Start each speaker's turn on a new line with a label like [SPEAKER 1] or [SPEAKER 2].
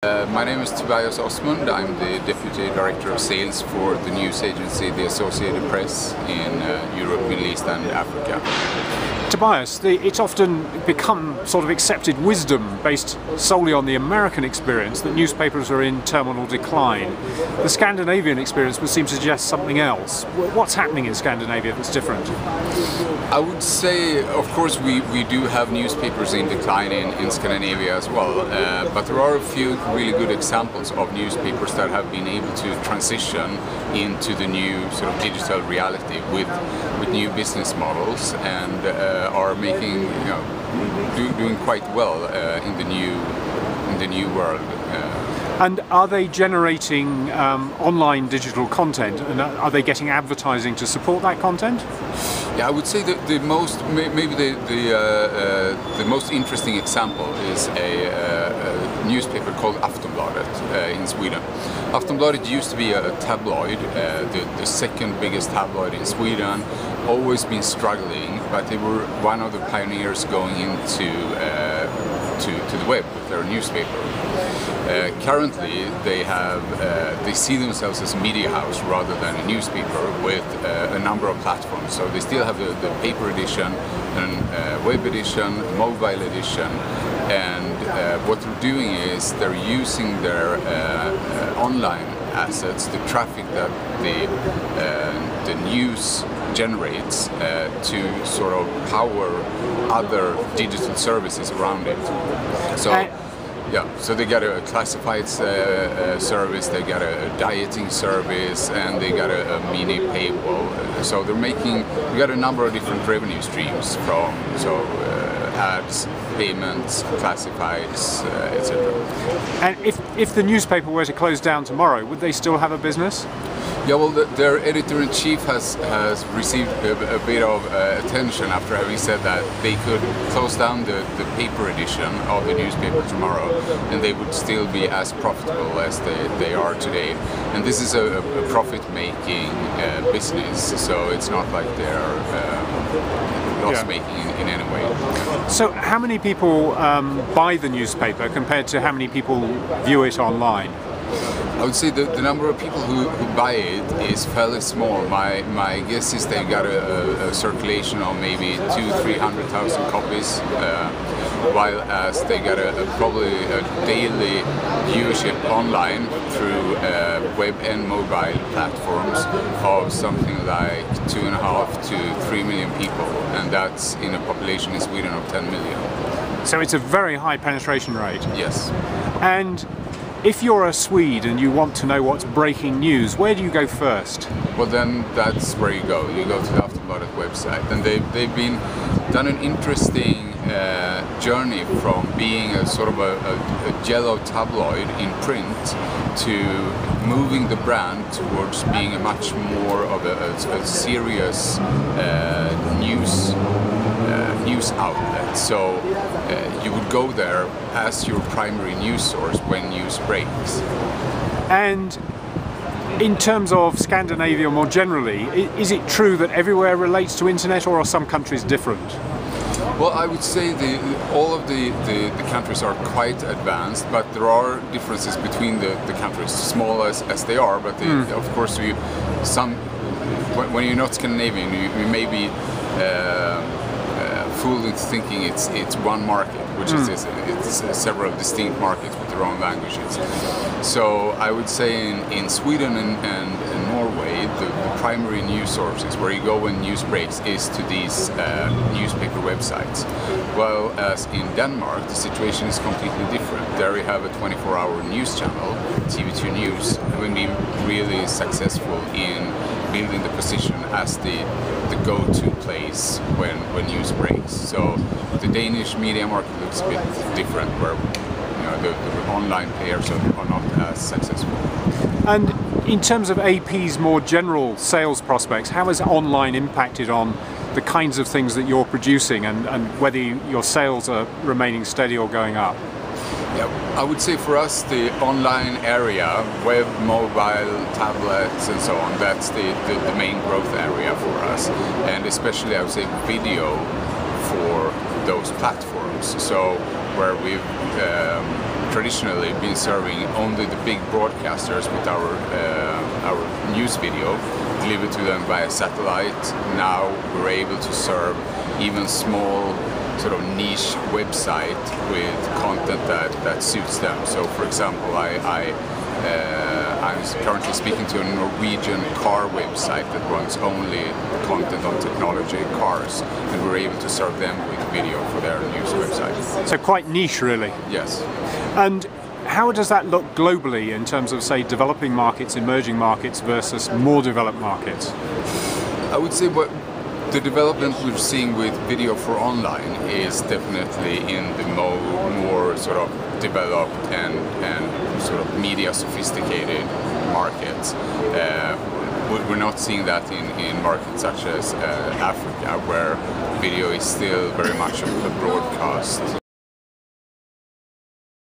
[SPEAKER 1] My name is Tobias Osmund. I'm the Deputy Director of Sales for the news agency, the Associated Press in Europe, Middle East and Africa.
[SPEAKER 2] Tobias, it's often become sort of accepted wisdom based solely on the American experience that newspapers are in terminal decline. The Scandinavian experience would seem to suggest something else. What's happening in Scandinavia that's different?
[SPEAKER 1] I would say, of course, we do have newspapers in decline in Scandinavia as well, but there are a few really good examples of newspapers that have been able to transition into the new sort of digital reality with new business models and are making, doing quite well in the new world.
[SPEAKER 2] And are they generating online digital content, and are they getting advertising to support that content?
[SPEAKER 1] Yeah, I would say that the most most interesting example is a newspaper called Aftonbladet in Sweden. Aftonbladet used to be a tabloid, the second biggest tabloid in Sweden, always been struggling, but they were one of the pioneers going into to the web with their newspaper. Currently, they see themselves as a media house rather than a newspaper with a number of platforms. So they still have the paper edition, and web edition, mobile edition, and what they're doing is they're using their online assets, the traffic that the news generates to sort of power other digital services around it. So. Yeah, so they got a classified service, they got a dieting service, and they got a mini paywall. So we got a number of different revenue streams from ads, payments, classifieds, etc.
[SPEAKER 2] And if the newspaper were to close down tomorrow, would they still have a business?
[SPEAKER 1] Yeah, well, their editor-in-chief has received a bit of attention after having said that they could close down the paper edition of the newspaper tomorrow and they would still be as profitable as they are today. And this is a profit-making business, so it's not like they're loss-making in any way.
[SPEAKER 2] So how many people buy the newspaper compared to how many people view it online?
[SPEAKER 1] I would say the number of people who buy it is fairly small. My guess is they got a circulation of maybe 200,000–300,000 copies, while as they got probably a daily viewership online through web and mobile platforms of something like 2.5 to 3 million people, and that's in a population in Sweden of 10 million.
[SPEAKER 2] So it's a very high penetration rate.
[SPEAKER 1] Yes.
[SPEAKER 2] And if you're a Swede and you want to know what's breaking news, where do you go first?
[SPEAKER 1] Well, then that's where you go. You go to the Aftonbladet website, and they've done an interesting journey from being a sort of a yellow tabloid in print to moving the brand towards being a much more of a serious news outlet. So you would go there as your primary news source when news breaks.
[SPEAKER 2] And in terms of Scandinavia more generally, is it true that everywhere relates to internet, or are some countries different?
[SPEAKER 1] Well, I would say all of the countries are quite advanced, but there are differences between the countries, small as they are, but of course when you're not Scandinavian, you may be fooled into thinking it's one market, which is it's several distinct markets with their own languages. So I would say in Sweden and Norway, the primary news sources where you go when news breaks is to these newspaper websites. Well, as in Denmark, the situation is completely different. There you have a 24-hour news channel, TV2 News, having been really successful in building the position as the go-to place when news breaks. So the Danish media market looks a bit different, where the online players are not as successful.
[SPEAKER 2] And in terms of AP's more general sales prospects, how has online impacted on the kinds of things that you're producing, and whether your sales are remaining steady or going up?
[SPEAKER 1] Yeah, I would say for us the online area, web, mobile, tablets and so on, that's the main growth area for us, and especially I would say video for those platforms. So where we've traditionally been serving only the big broadcasters with our news video, delivered to them via satellite. Now we're able to serve even small sort of niche website with content that suits them. So for example, I'm currently speaking to a Norwegian car website that runs only content on technology, cars, and we're able to serve them with video for their news website.
[SPEAKER 2] So quite niche, really.
[SPEAKER 1] Yes.
[SPEAKER 2] And how does that look globally in terms of, say, developing markets, emerging markets versus more developed markets?
[SPEAKER 1] I would say what the development we're seeing with video for online is definitely in the more sort of developed and sort of media sophisticated markets. We're not seeing that in markets such as Africa, where video is still very much a broadcast